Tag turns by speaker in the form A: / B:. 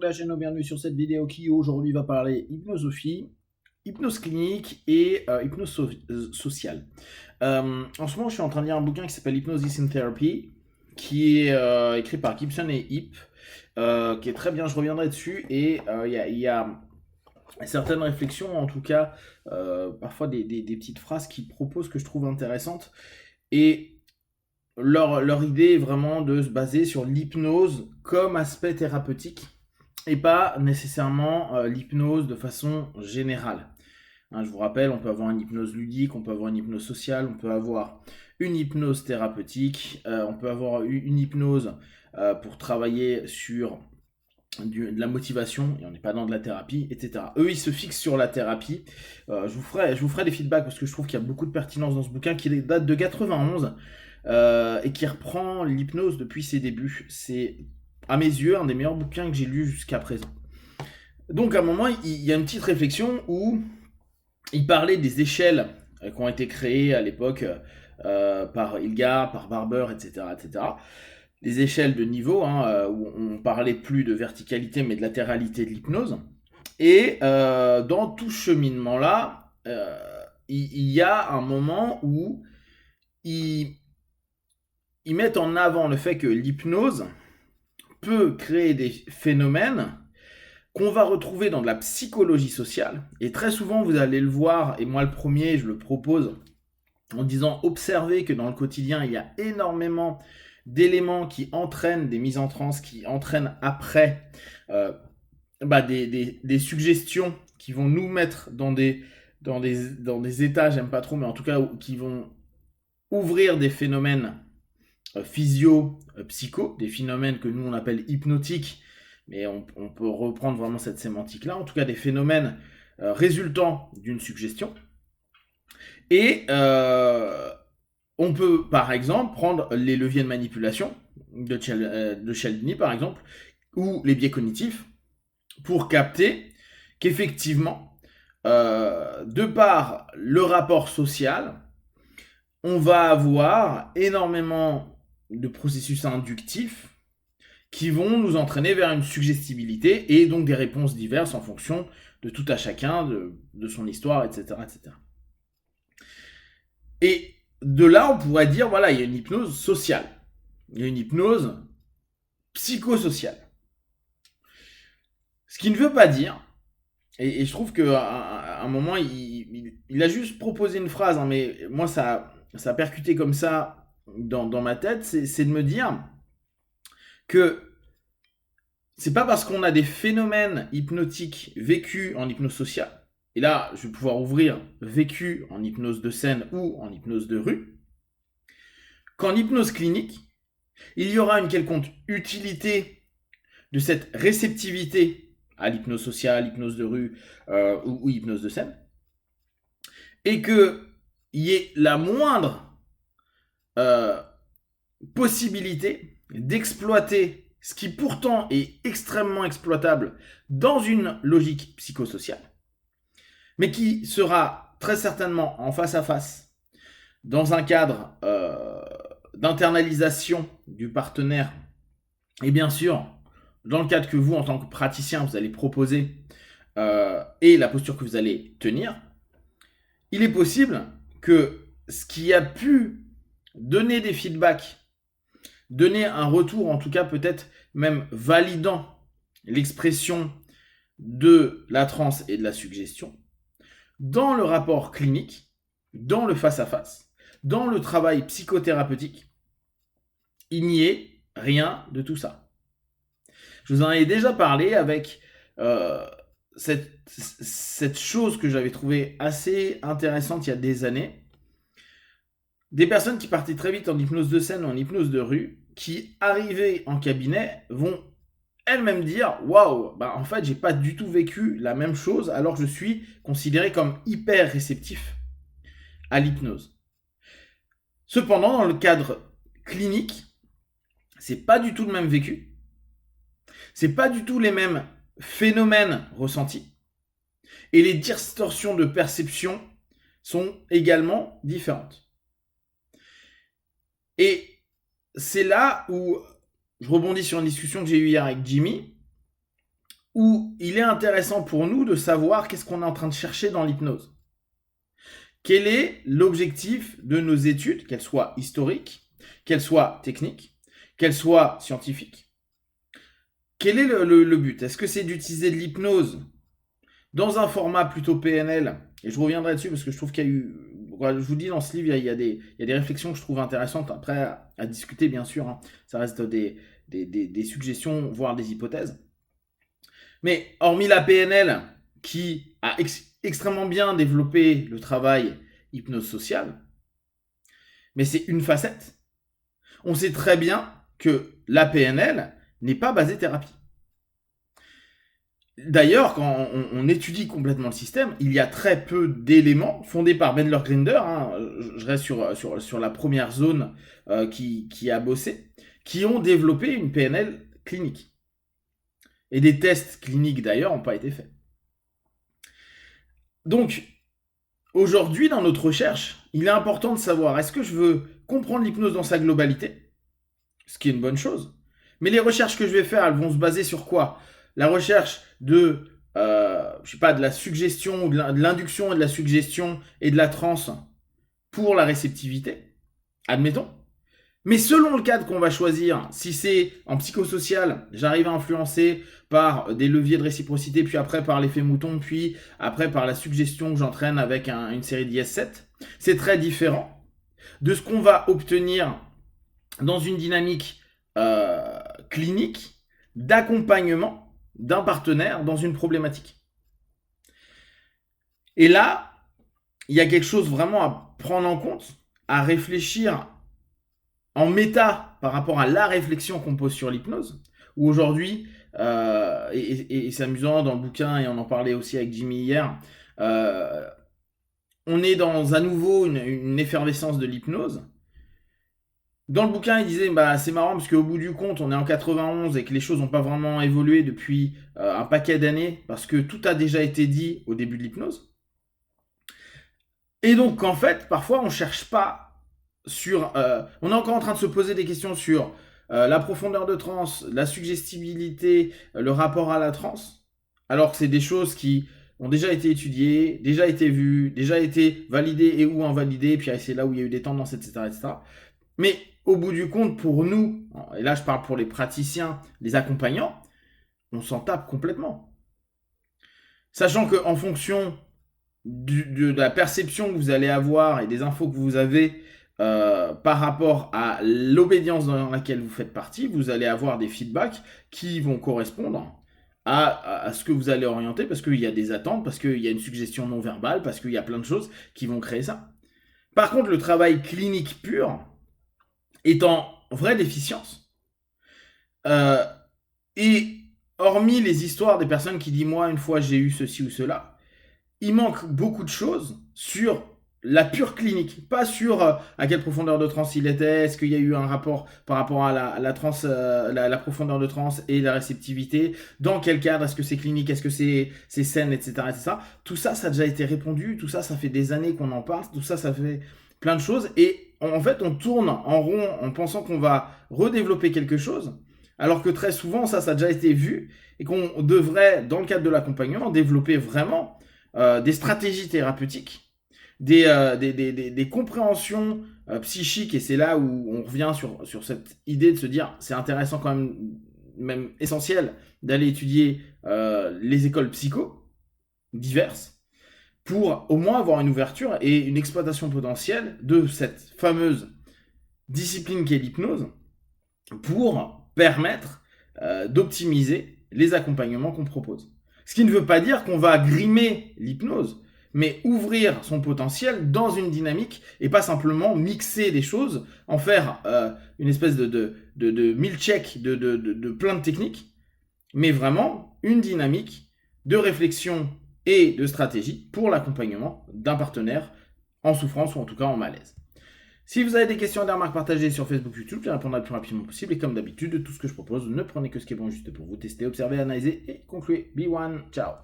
A: La chaîne, bienvenue sur cette vidéo qui aujourd'hui va parler hypnosophie, hypnose clinique et sociale. En ce moment, je suis en train de lire un bouquin qui s'appelle Hypnosis in Therapy, qui est écrit par Gibson et Hip, qui est très bien, je reviendrai dessus, et il y a certaines réflexions, en tout cas, parfois des petites phrases qui proposent que je trouve intéressantes, et leur idée est vraiment de se baser sur l'hypnose comme aspect thérapeutique, et pas nécessairement l'hypnose de façon générale. Hein, je vous rappelle, on peut avoir une hypnose ludique, on peut avoir une hypnose sociale, on peut avoir une hypnose thérapeutique, on peut avoir une hypnose pour travailler sur de la motivation, et on n'est pas dans de la thérapie, etc. Eux, ils se fixent sur la thérapie. Je vous ferai des feedbacks parce que je trouve qu'il y a beaucoup de pertinence dans ce bouquin qui date de 91 et qui reprend l'hypnose depuis ses débuts. C'est, à mes yeux, un des meilleurs bouquins que j'ai lu jusqu'à présent. Donc, à un moment, il y a une petite réflexion où il parlait des échelles qui ont été créées à l'époque par Ilgar, par Barber, etc., etc. Les échelles de niveau, hein, où on parlait plus de verticalité mais de latéralité de l'hypnose. Et dans tout ce cheminement-là, il y a un moment où ils mettent en avant le fait que l'hypnose peut créer des phénomènes qu'on va retrouver dans de la psychologie sociale. Et très souvent, vous allez le voir, et moi le premier, je le propose en disant observez que dans le quotidien, il y a énormément d'éléments qui entraînent des mises en transe, qui entraînent après des suggestions qui vont nous mettre dans des états, j'aime pas trop, mais en tout cas qui vont ouvrir des phénomènes physio, psycho, des phénomènes que nous on appelle hypnotiques, mais on peut reprendre vraiment cette sémantique-là, en tout cas des phénomènes résultant d'une suggestion. Et on peut, par exemple, prendre les leviers de manipulation de Cialdini, par exemple, ou les biais cognitifs, pour capter qu'effectivement, de par le rapport social, on va avoir énormément de processus inductifs qui vont nous entraîner vers une suggestibilité et donc des réponses diverses en fonction de tout à chacun, de son histoire, etc., etc. Et de là, on pourrait dire, voilà, il y a une hypnose sociale. Il y a une hypnose psychosociale. Ce qui ne veut pas dire, et je trouve qu'à un moment, il a juste proposé une phrase, hein, mais moi, ça a percuté comme ça dans ma tête, c'est de me dire que c'est pas parce qu'on a des phénomènes hypnotiques vécus en hypnose sociale, et là, je vais pouvoir ouvrir vécu en hypnose de scène ou en hypnose de rue, qu'en hypnose clinique, il y aura une quelconque utilité de cette réceptivité à l'hypnose sociale, hypnose de rue ou hypnose de scène, et qu'il y ait la moindre euh, possibilité d'exploiter ce qui pourtant est extrêmement exploitable dans une logique psychosociale, mais qui sera très certainement en face à face, dans un cadre d'internalisation du partenaire, et bien sûr, dans le cadre que vous, en tant que praticien, vous allez proposer, et la posture que vous allez tenir, il est possible que ce qui a pu donner des feedbacks, donner un retour, en tout cas peut-être même validant l'expression de la transe et de la suggestion, dans le rapport clinique, dans le face-à-face, dans le travail psychothérapeutique, il n'y ait rien de tout ça. Je vous en ai déjà parlé avec cette chose que j'avais trouvée assez intéressante il y a des années. Des personnes qui partaient très vite en hypnose de scène ou en hypnose de rue, qui arrivaient en cabinet, vont elles-mêmes dire waouh, bah en fait j'ai pas du tout vécu la même chose alors que je suis considéré comme hyper réceptif à l'hypnose. Cependant, dans le cadre clinique, c'est pas du tout le même vécu, c'est pas du tout les mêmes phénomènes ressentis, et les distorsions de perception sont également différentes. Et c'est là où je rebondis sur une discussion que j'ai eue hier avec Jimmy, où il est intéressant pour nous de savoir qu'est-ce qu'on est en train de chercher dans l'hypnose. Quel est l'objectif de nos études, qu'elles soient historiques, qu'elles soient techniques, qu'elles soient scientifiques? Quel est le but? Est-ce que c'est d'utiliser de l'hypnose dans un format plutôt PNL? Et je reviendrai dessus parce que je trouve qu'il y a eu... Je vous dis, dans ce livre, il y a des réflexions que je trouve intéressantes. Après, à discuter, bien sûr. Hein. Ça reste des suggestions, voire des hypothèses. Mais hormis la PNL, qui a extrêmement bien développé le travail hypnose sociale, mais c'est une facette. On sait très bien que la PNL n'est pas basée thérapie. D'ailleurs, quand on étudie complètement le système, il y a très peu d'éléments fondés par Bandler-Grinder, hein, je reste sur la première zone qui a bossé, qui ont développé une PNL clinique. Et des tests cliniques d'ailleurs n'ont pas été faits. Donc, aujourd'hui, dans notre recherche, il est important de savoir, est-ce que je veux comprendre l'hypnose dans sa globalité, ce qui est une bonne chose, mais les recherches que je vais faire, elles vont se baser sur quoi? La recherche de, je sais pas, de la suggestion, de l'induction et de la suggestion et de la transe pour la réceptivité, admettons. Mais selon le cadre qu'on va choisir, si c'est en psychosocial, j'arrive à influencer par des leviers de réciprocité, puis après par l'effet mouton, puis après par la suggestion que j'entraîne avec une série d'IS7, c'est très différent de ce qu'on va obtenir dans une dynamique clinique d'accompagnement d'un partenaire dans une problématique. Et là, il y a quelque chose vraiment à prendre en compte, à réfléchir en méta par rapport à la réflexion qu'on pose sur l'hypnose, où aujourd'hui, et c'est amusant dans le bouquin, et on en parlait aussi avec Jimmy hier, on est dans à nouveau une effervescence de l'hypnose. Dans le bouquin, il disait, c'est marrant parce qu'au bout du compte, on est en 91 et que les choses n'ont pas vraiment évolué depuis un paquet d'années, parce que tout a déjà été dit au début de l'hypnose. Et donc, en fait, parfois, on ne cherche pas sur... on est encore en train de se poser des questions sur la profondeur de transe, la suggestibilité, le rapport à la transe, alors que c'est des choses qui ont déjà été étudiées, déjà été vues, déjà été validées et ou invalidées, puis c'est là où il y a eu des tendances, etc. etc. Mais au bout du compte, pour nous, et là je parle pour les praticiens, les accompagnants, on s'en tape complètement. Sachant qu'en fonction de la perception que vous allez avoir et des infos que vous avez par rapport à l'obédience dans laquelle vous faites partie, vous allez avoir des feedbacks qui vont correspondre à ce que vous allez orienter, parce qu'il y a des attentes, parce qu'il y a une suggestion non verbale, parce qu'il y a plein de choses qui vont créer ça. Par contre, le travail clinique pur est en vraie déficience. Et hormis les histoires des personnes qui disent « moi, une fois, j'ai eu ceci ou cela », il manque beaucoup de choses sur la pure clinique, pas sur à quelle profondeur de transe il était, est-ce qu'il y a eu un rapport par rapport à la profondeur de transe et la réceptivité, dans quel cadre, est-ce que c'est clinique, est-ce que c'est saine, etc., etc. Tout ça, ça a déjà été répondu, tout ça, ça fait des années qu'on en parle, tout ça, ça fait plein de choses, et en fait, on tourne en rond en pensant qu'on va redévelopper quelque chose, alors que très souvent, ça a déjà été vu, et qu'on devrait, dans le cadre de l'accompagnement, développer vraiment des stratégies thérapeutiques, des compréhensions psychiques, et c'est là où on revient sur cette idée de se dire c'est intéressant quand même essentiel d'aller étudier les écoles psycho diverses pour au moins avoir une ouverture et une exploitation potentielle de cette fameuse discipline qu'est l'hypnose pour permettre d'optimiser les accompagnements qu'on propose. Ce qui ne veut pas dire qu'on va grimer l'hypnose, mais ouvrir son potentiel dans une dynamique et pas simplement mixer des choses, en faire une espèce de milkshake de plein de techniques, mais vraiment une dynamique de réflexion et de stratégie pour l'accompagnement d'un partenaire en souffrance ou en tout cas en malaise. Si vous avez des questions et des remarques partagées sur Facebook, YouTube, je répondrai le plus rapidement possible. Et comme d'habitude, tout ce que je propose, ne prenez que ce qui est bon juste pour vous. Testez, observez, analysez et concluez. Be one, ciao.